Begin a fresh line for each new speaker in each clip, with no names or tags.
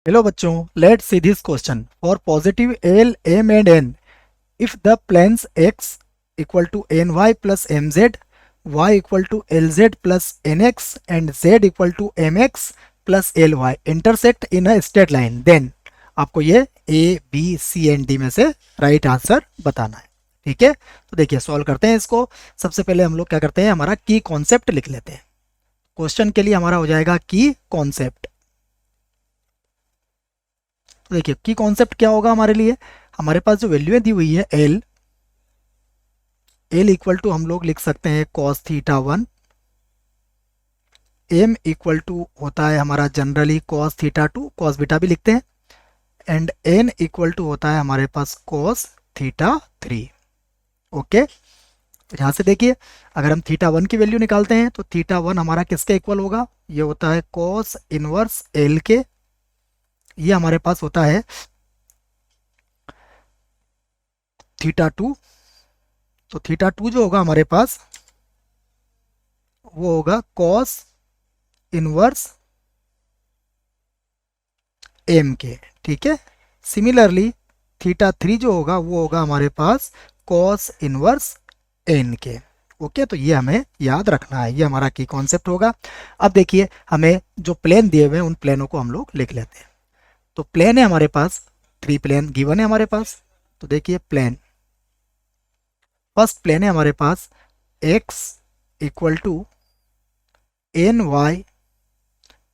Hello बच्चों, let's see this question for positive l m and n if the planes x equal to n y plus m z, y equal to l z plus n x and z equal to m x plus l y intersect in a straight line, then आपको ये A B C and D में से right answer बताना है। ठीक है, तो देखिए सॉल्व करते हैं इसको। सबसे पहले हम लोग क्या करते हैं, हमारा की कॉन्सेप्ट लिख लेते हैं। क्वेश्चन के लिए हमारा हो जाएगा की कॉन्सेप्ट। तो देखिए की कॉन्सेप्ट क्या होगा हमारे लिए, हमारे पास जो वैल्यू दी हुई है एल, एल इक्वल टू हम लोग लिख सकते हैं cos theta one, m equal to होता है हमारा generally cos theta two, cos beta भी लिखते हैं, एंड एन इक्वल टू होता है हमारे पास कॉस थीटा थ्री। ओके, तो यहाँ से देखिए अगर हम थीटा वन की वैल्यू निकालते हैं तो थीटा वन हमारा किसके इक्वल होगा, ये होता है कॉस इनवर्स एल के, ये हमारे पास होता है थीटा टू। तो थीटा टू जो होगा हमारे पास वो होगा कॉस इनवर्स एम के। ठीक है, सिमिलरली थीटा थ्री जो होगा वो होगा हमारे पास कॉस इनवर्स एन के। ओके, तो ये हमें याद रखना है, ये हमारा की कॉन्सेप्ट होगा। अब देखिए हमें जो प्लेन दिए हुए हैं उन प्लेनों को हम लोग लिख लेते हैं। तो प्लेन है हमारे पास, थ्री प्लेन गिवन है हमारे पास। तो देखिए प्लेन, फर्स्ट प्लेन है हमारे पास x equal to n y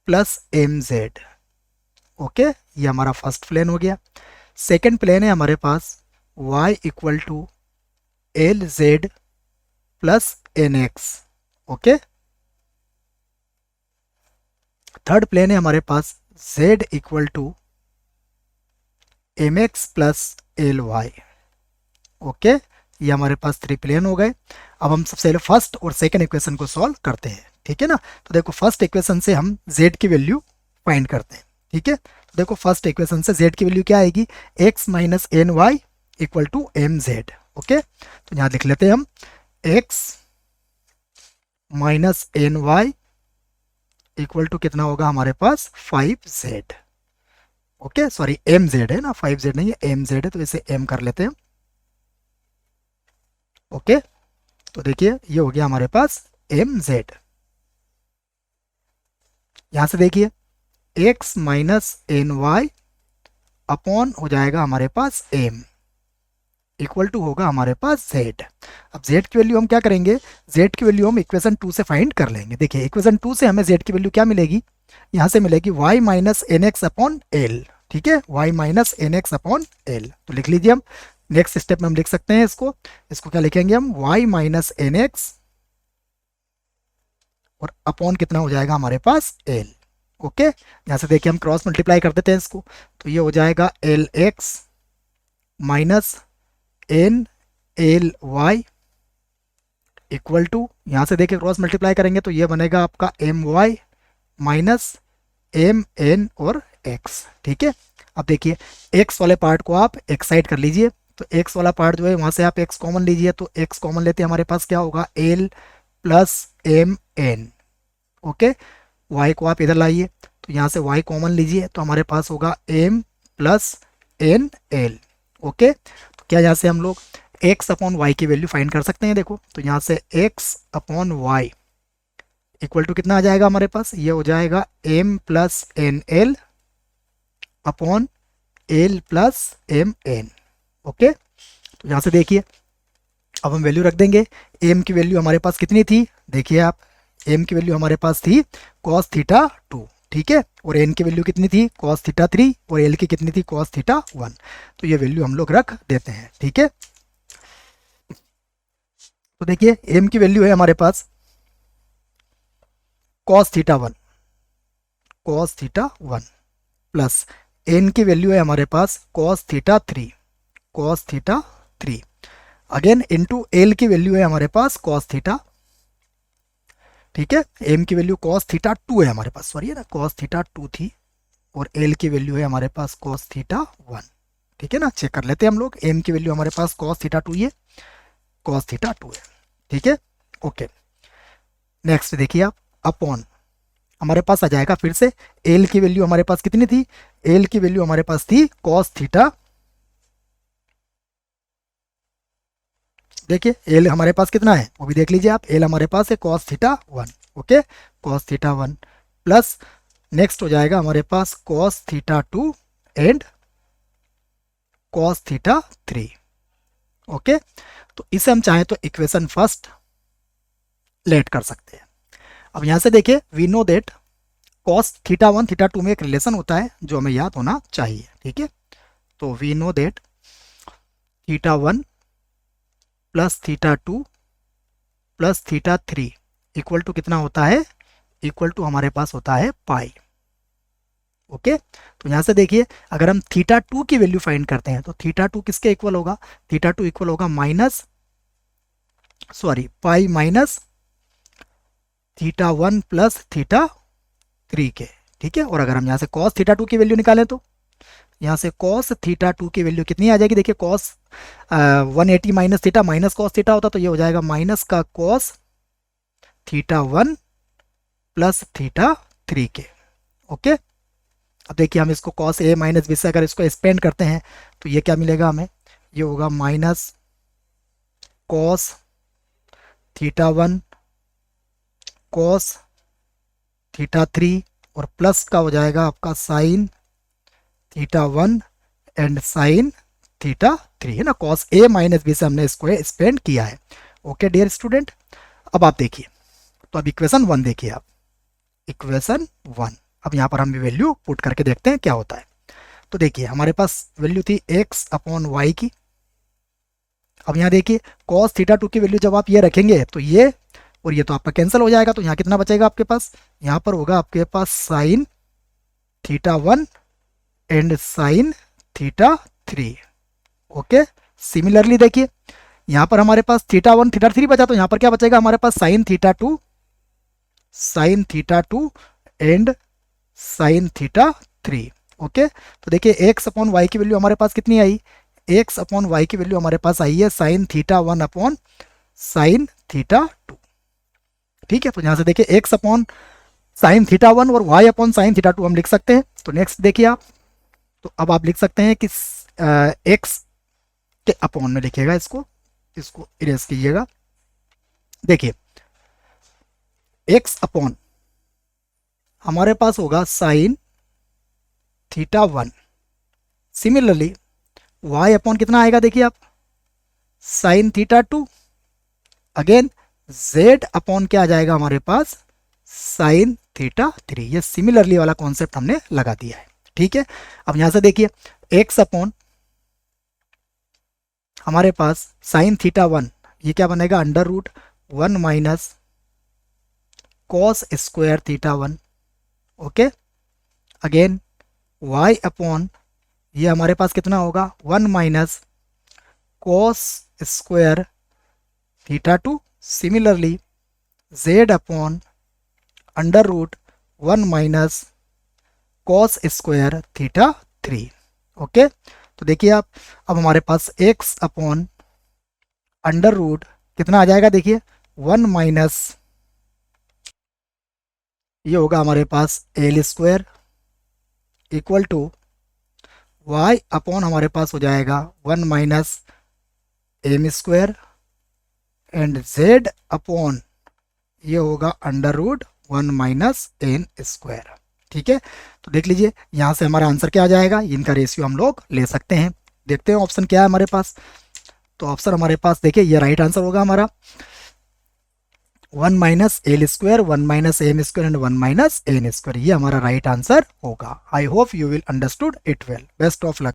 plus m z. Okay, ये हमारा फर्स्ट प्लेन हो गया। सेकंड प्लेन है हमारे पास y equal to l z plus n x. Okay, third plane है हमारे पास z equal to m x plus l y. Okay, ये हमारे पास थ्री प्लेन हो गए। अब हम सबसे पहले फर्स्ट और सेकंड इक्वेशन को सॉल्व करते हैं। ठीक है ना, तो देखो फर्स्ट इक्वेशन से हम z की वैल्यू फाइंड करते हैं। ठीक है, तो देखो फर्स्ट इक्वेशन से z की वैल्यू क्या आएगी, x minus n y equal to m z. Okay, तो यहाँ लिख लेते हैं हम x minus n y equal to कितना होगा हमारे पास 5z। Okay, sorry m z है ना, 5z नहीं है, एम जेड है, तो इसे m कर लेते हैं। ओके, तो देखिए ये हो गया हमारे पास एम जेड। यहां से देखिए x minus n y upon हो जाएगा हमारे पास m इक्वल टू होगा हमारे पास z। अब z की वैल्यू हम क्या करेंगे, z की वैल्यू हम इक्वेशन टू से फाइंड कर लेंगे। देखिए इक्वेशन टू से हमें z की वैल्यू क्या मिलेगी, यहाँ से मिलेगी y minus n x upon l. ठीक है, y minus n x upon l, तो लिख लीजिए हम। नेक्स्ट स्टेप में हम लिख सकते हैं इसको, इसको क्या लिखेंगे हम, y माइनस एन एक्स और अपॉन कितना हो जाएगा हमारे पास एल। ओके, यहाँ से देखिए हम क्रॉस मल्टीप्लाई कर देते हैं इसको, तो ये हो जाएगा l x minus n l y equal to, यहाँ से देखिए क्रॉस मल्टीप्लाई करेंगे तो ये बनेगा आपका m y minus m n और एक्स। ठीक है, अब देखिए एक्स वाले पार्ट को आप एक साइड कर लीजिए, तो एक्स वाला पार्ट जो है वहाँ से आप एक्स कॉमन लीजिए, तो एक्स कॉमन लेते हमारे पास क्या होगा l plus m n. Okay, y को आप इधर लाइए, तो यहाँ से y कॉमन लीजिए, तो हमारे पास होगा m plus n l. Okay, तो क्या यहाँ से हम लोग x अपॉन वाई की वैल्यू फाइंड कर सकते हैं। देखो तो यहाँ से x upon y equal to कितना आ जाएगा हमारे पास, ये हो जाएगा m plus n l upon l plus m n. Okay, तो यहाँ से देखिए अब हम वैल्यू रख देंगे। m की वैल्यू हमारे पास कितनी थी, देखिए आप, m की वैल्यू हमारे पास थी cos थीटा टू। ठीक है, और n की वैल्यू कितनी थी cos थीटा थ्री, और l की कितनी थी cos थीटा वन। तो ये वैल्यू हम लोग रख देते हैं। ठीक है, तो देखिए m की वैल्यू है हमारे पास cos theta one, cos theta one plus n की वैल्यू है हमारे पास cos theta three, cos theta three again into l की वैल्यू है हमारे पास cos थीटा। ठीक है, m की वैल्यू cos थीटा टू है हमारे पास, सॉरी है ना, cos थीटा टू थी, और l की वैल्यू है हमारे पास cos थीटा वन। ठीक है ना, चेक कर लेते हैं हम लोग, m की वैल्यू हमारे पास cos थीटा टू है, cos थीटा टू है। ठीक है, ओके, नेक्स्ट देखिए आप अपॉन, हमारे पास आ जाएगा फिर से, एल की वैल्यू हमारे पास कितनी थी, एल की वैल्यू हमारे पास थी कॉस थीटा, देखिए एल हमारे पास कितना है वो भी देख लीजिए आप, एल हमारे पास है cos theta 1, okay, cos theta 1 plus next हो जाएगा हमारे पास cos theta 2 and cos theta 3, okay. तो इसे हम चाहें तो इक्वेशन फर्स्ट लेट कर सकते हैं। अब यहाँ से देखिए we know that cos theta 1 theta 2 में एक रिलेशन होता है जो हमें याद होना चाहिए, ठीक है। तो we know that theta 1 plus theta 2 plus theta 3 equal to कितना होता है, इक्वल टू हमारे पास होता है पाई, ओके। तो यहाँ से देखिए अगर हम थीटा 2 की वैल्यू फाइंड करते हैं तो थीटा 2 किसके इक्वल होगा, थीटा 2 इक्वल होगा pi minus theta 1 plus theta 3 के, ठीक है। और अगर हम यहाँ से कॉस थीटा 2 की वैल्यू निकालें तो यहाँ से कॉस थीटा 2 की वैल्यू कितनी आ जाएगी, देखिए cos 180 minus theta minus cos theta होता तो ये हो जाएगा माइनस का कॉस थीटा 1 प्लस थीटा 3 के, ओके। अब देखिए हम इसको कॉस ए माइनस बी से अगर इसको एक्सपेंड करते हैं तो ये क्या मिलेगा हमें, ये होगा minus cos theta 1 cos theta 3 और प्लस का हो जाएगा आपका sign theta 1 and sine theta 3, है ना, कॉस ए माइनस बी से हमने इसको एक्सपेंड किया है, ओके डियर स्टूडेंट। अब आप देखिए, तो अब इक्वेशन 1 देखिए आप, इक्वेशन 1, अब यहाँ पर हम वैल्यू पुट करके देखते हैं क्या होता है। तो देखिए हमारे पास वैल्यू थी x अपॉन वाई की, अब यहाँ देखिए कॉस थीटा 2 की वैल्यू जब आप ये रखेंगे तो ये और ये तो आपका कैंसिल हो जाएगा, तो यहाँ कितना बचेगा आपके पास, यहाँ पर होगा आपके पास sine theta 1 and sine theta 3, okay. Similarly देखिए यहाँ पर हमारे पास थीटा 1 थीटा 3 बचा, तो यहाँ पर क्या बचेगा हमारे पास sine theta 2 and sine theta 3, okay. तो देखिए एक्स अपॉन वाई की वैल्यू हमारे पास कितनी आई, एक्स अपॉन वाई की वैल्यू हमारे पास आई है sine theta 1 upon sine theta 2, ठीक है। तो यहाँ से देखिए एक्स अपॉन साइन थीटा 1 और वाई अपॉन साइन थीटा 2 हम लिख सकते हैं। तो नेक्स्ट देखिए आप, तो अब आप लिख सकते हैं कि एक्स के अपॉन में लिखिएगा, इसको इरेज कीजिएगा, देखिए एक्स अपॉन हमारे पास होगा sine theta 1, similarly y upon कितना आएगा देखिए आप, sine theta 2, again z upon क्या आ जाएगा हमारे पास, साइन थीटा 3, ये सिमिलरली वाला कॉन्सेप्ट हमने लगा दिया है, ठीक है। अब यहां से देखिए एक्स अपॉन हमारे पास साइन थीटा 1, ये क्या बनेगा under root 1 minus cos square theta 1, okay. Again y upon ये हमारे पास कितना होगा 1 minus cos square theta 2, similarly z upon under root 1 minus cos square theta 3, okay. तो देखिए आप, अब हमारे पास x अपॉन अंडर रूट कितना आ जाएगा, देखिए 1 माइनस ये होगा हमारे पास l square equal to y upon हमारे पास हो जाएगा 1 minus m square and z upon ये होगा under root 1 minus n square, ठीक है। तो देख लीजिए यहाँ से हमारा आंसर क्या आ जाएगा, इनका रेशियो हम लोग ले सकते हैं। देखते हैं ऑप्शन क्या है हमारे पास, तो ऑप्शन हमारे पास देखिए ये राइट आंसर होगा हमारा 1 minus l square 1 minus m square and 1 minus n square, ये हमारा राइट आंसर होगा। I hope you will understood it well, best of luck.